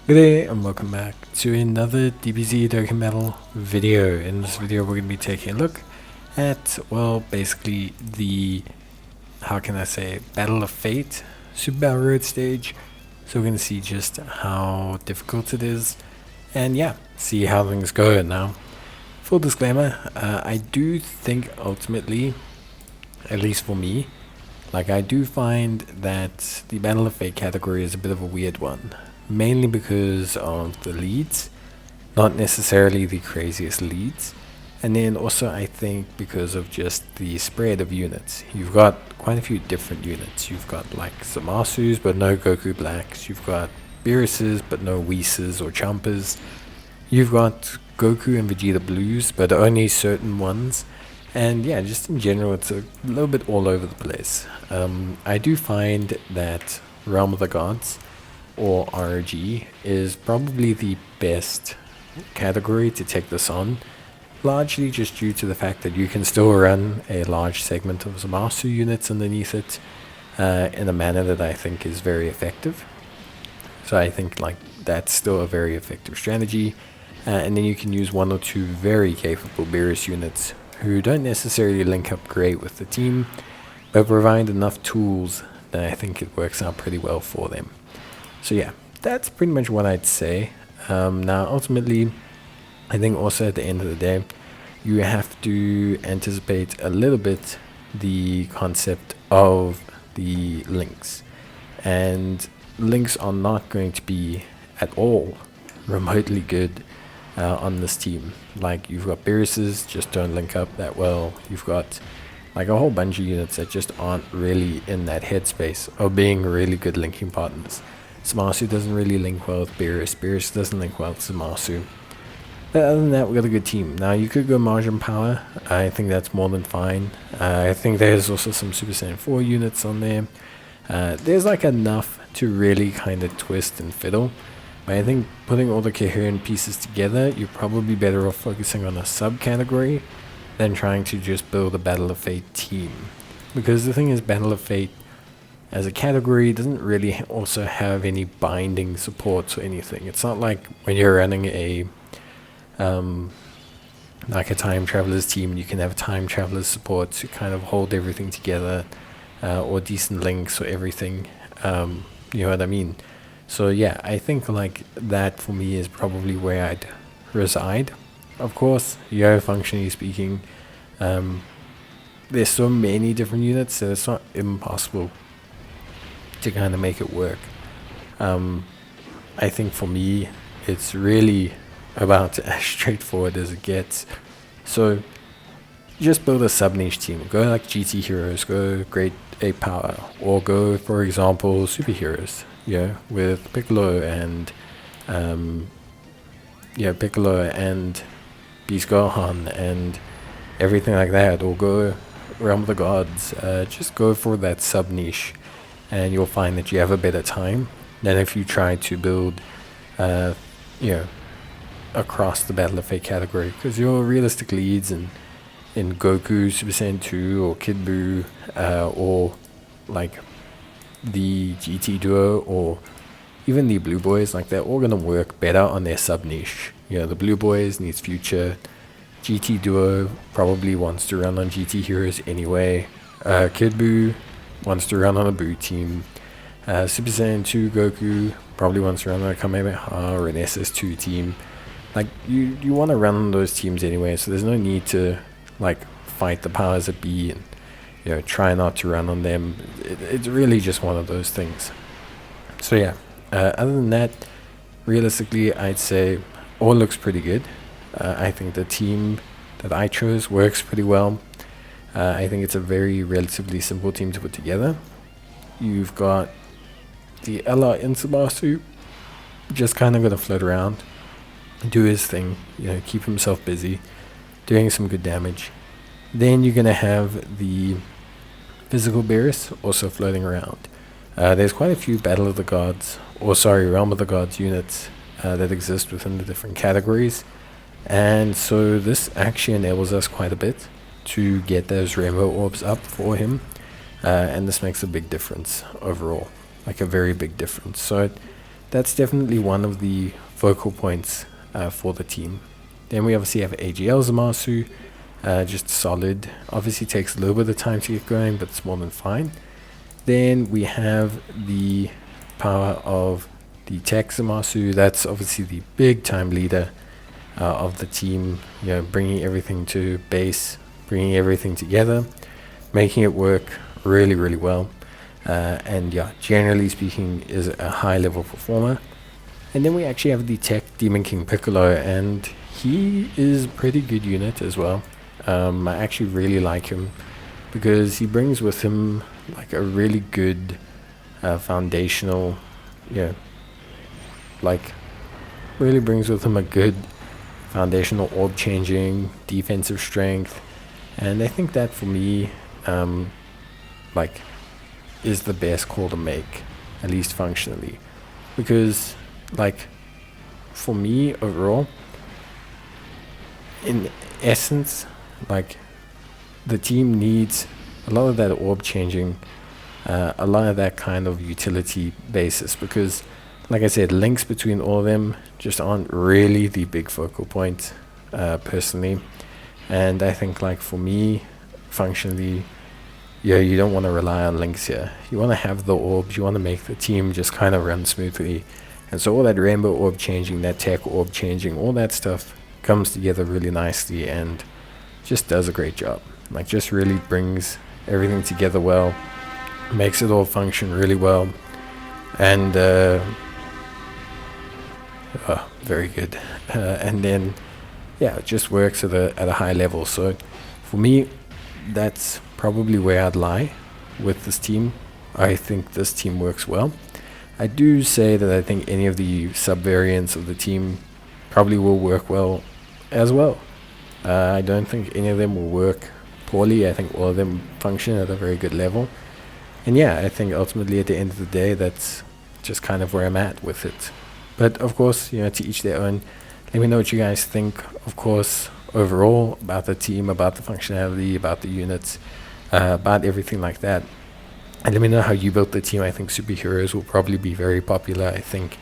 Good day and welcome back to another DBZ Dokkan Battle video. In this video we're going to be taking a look at, well, basically the, how can I say, Battle of Fate Super Battle Road stage. So we're going to see just how difficult it is and yeah, see how things go. Now, full disclaimer, I do think ultimately, at least for me, I do find that the Battle of Fate category is a bit of a weird one. Mainly because of the leads, not necessarily the craziest leads, and then also I think because of just the spread of units. You've got quite a few different units. You've got like Zamasus but no Goku Blacks, you've got Beerus's but no Whis or Chompers, you've got Goku and Vegeta Blues but only certain ones, and yeah, just in general it's a little bit all over the place. I do find that Realm of the Gods, or RG, is probably the best category to take this on, largely just due to the fact that you can still run a large segment of Zamasu units underneath it in a manner that I think is very effective. So I think that's still a very effective strategy, and then you can use one or two very capable Beerus units who don't necessarily link up great with the team, but provide enough tools that I think it works out pretty well for them. So yeah, that's pretty much what I'd say. Now, ultimately, I think also at the end of the day, you have to anticipate a little bit the concept of the links. And links are not going to be at all remotely good on this team. Like, you've got Beerus's, just don't link up that well. You've got a whole bunch of units that just aren't really in that headspace of being really good linking partners. Zamasu doesn't really link well with Beerus. Beerus doesn't link well with Zamasu. But other than that, we've got a good team. Now, you could go Margin Power. I think that's more than fine. I think there's also some Super Saiyan 4 units on there. There's enough to really kind of twist and fiddle. But I think putting all the coherent pieces together, you're probably better off focusing on a subcategory than trying to just build a Battle of Fate team. Because the thing is, Battle of Fate as a category doesn't really also have any binding supports or anything. It's not like when you're running a time travelers team, you can have time travelers support to kind of hold everything together, or decent links or everything. You know what I mean? So yeah, I think that for me is probably where I'd reside. Of course, functionally speaking, there's so many different units that it's not impossible to kind of make it work. I think for me, it's really about as straightforward as it gets. So just build a sub-niche team. Go GT Heroes, go Great Ape Power, or go, for example, Superheroes, with Piccolo and Beast Gohan and everything like that, or go Realm of the Gods. Just go for that sub-niche, and you'll find that you have a better time than if you try to build, across the Battle of Fate category, because your realistic leads in Goku, Super Saiyan 2, or Kid Buu, or the GT Duo, or even the Blue Boys, they're all going to work better on their sub-niche. The Blue Boys needs Future, GT Duo probably wants to run on GT Heroes anyway, Kid Buu wants to run on a Buu team, Super Saiyan 2 Goku probably wants to run on a Kamehameha or an SS2 team. You want to run on those teams anyway, so there's no need to fight the powers that be and try not to run on them. It's really just one of those things. So yeah, other than that, realistically, I'd say all looks pretty good. I think the team that I chose works pretty well. I think it's a very relatively simple team to put together. You've got the LR in Zamasu, just kind of going to float around, do his thing, keep himself busy, doing some good damage. Then you're going to have the physical Beerus also floating around. There's quite a few Realm of the Gods units that exist within the different categories. And so this actually enables us quite a bit to get those rainbow orbs up for him. And this makes a big difference overall, a very big difference. So that's definitely one of the focal points for the team. Then we obviously have AGL Zamasu, just solid. Obviously takes a little bit of time to get going, but it's more than fine. Then we have the power of the Tech Zamasu. That's obviously the big time leader of the team, bringing everything to base, bringing everything together, making it work really, really well. And yeah, generally speaking, is a high level performer. And then we actually have the Tech Demon King Piccolo, and he is a pretty good unit as well. I actually really like him because he brings with him like a really good foundational, really brings with him a good foundational orb changing defensive strength. And I think that for me, is the best call to make, at least functionally, because for me overall, in essence, the team needs a lot of that orb changing, a lot of that kind of utility basis, because like I said, links between all of them just aren't really the big focal point, personally. And I think for me, functionally, you don't want to rely on links here. You want to have the orbs, you want to make the team just kind of run smoothly. And so all that rainbow orb changing, that tech orb changing, all that stuff comes together really nicely and just does a great job. Just really brings everything together well, makes it all function really well, and very good. And then it just works at a high level. So for me, that's probably where I'd lie with this team. I think this team works well. I do say that I think any of the sub-variants of the team probably will work well as well. I don't think any of them will work poorly. I think all of them function at a very good level. And I think ultimately at the end of the day, that's just kind of where I'm at with it. But of course, to each their own. Let me know what you guys think, of course, overall about the team, about the functionality, about the units, about everything like that. And let me know how you built the team. I think superheroes will probably be very popular. I think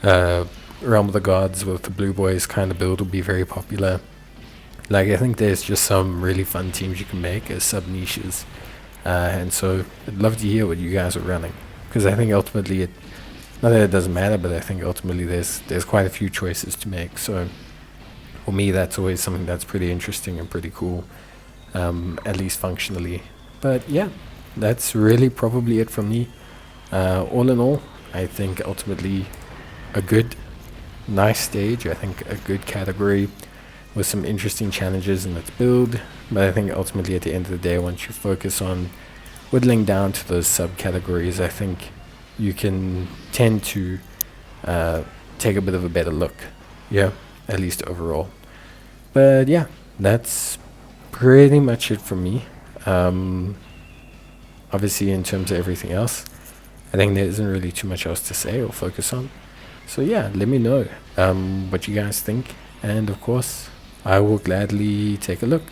Realm of the Gods with the Blue Boys kind of build will be very popular. I think there's just some really fun teams you can make as sub-niches. And so I'd love to hear what you guys are running, because I think ultimately not that it doesn't matter, but I think ultimately there's quite a few choices to make. So for me, that's always something that's pretty interesting and pretty cool, at least functionally. But that's really probably it from me. All in all, I think ultimately a good, nice stage. I think a good category with some interesting challenges in its build. But I think ultimately at the end of the day, once you focus on whittling down to those subcategories, I think you can tend to take a bit of a better look. At least overall. But that's pretty much it from me. Obviously, in terms of everything else, I think there isn't really too much else to say or focus on. So let me know what you guys think, and of course I will gladly take a look,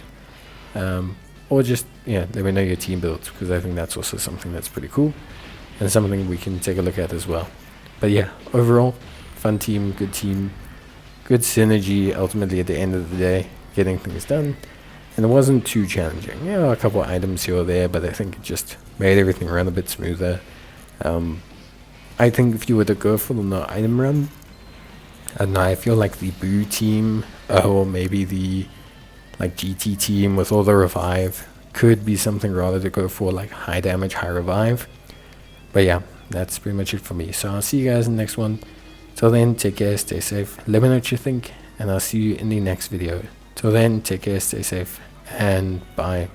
or just let me know your team builds, because I think that's also something that's pretty cool and something we can take a look at as well. But overall, fun team, good synergy ultimately at the end of the day, getting things done. And it wasn't too challenging. A couple of items here or there, but I think it just made everything run a bit smoother. I think if you were to go for the no item run, I don't know, I feel like the Boo team, or maybe the GT team with all the revive, could be something rather to go for high damage, high revive. But that's pretty much it for me. So I'll see you guys in the next one. Till then, take care, stay safe. Let me know what you think, and I'll see you in the next video. Till then, take care, stay safe, and bye.